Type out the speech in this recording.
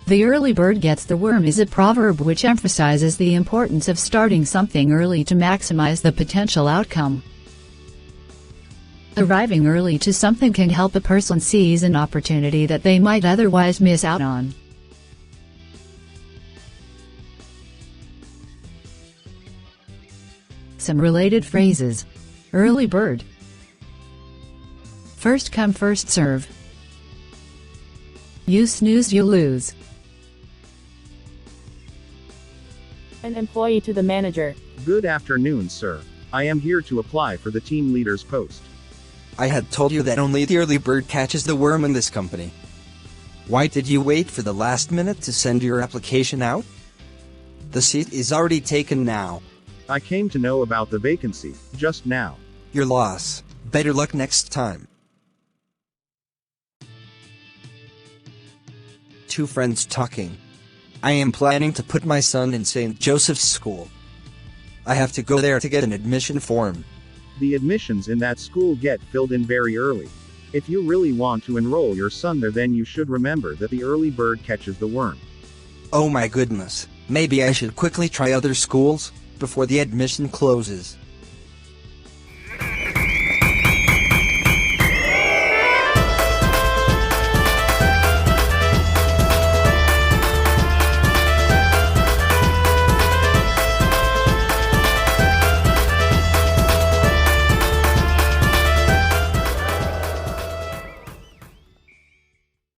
The early bird gets the worm is a proverb which emphasizes the importance of starting something early to maximize the potential outcome. Arriving early to something can help a person seize an opportunity that they might otherwise miss out on. Some related phrases. Early bird. First come first serve. You snooze you lose. An employee to the manager. Good afternoon, sir. I am here to apply for the team leader's post. I had told you that only the early bird catches the worm in this company. Why did you wait for the last minute to send your application out? The seat is already taken now. I came to know about the vacancy just now. Your loss. Better luck next time. Two friends talking. I am planning to put my son in St. Joseph's School. I have to go there to get an admission form. The admissions in that school get filled in very early. If you really want to enroll your son there, then you should remember that the early bird catches the worm. Oh my goodness, maybe I should quickly try other schools before the admission closes.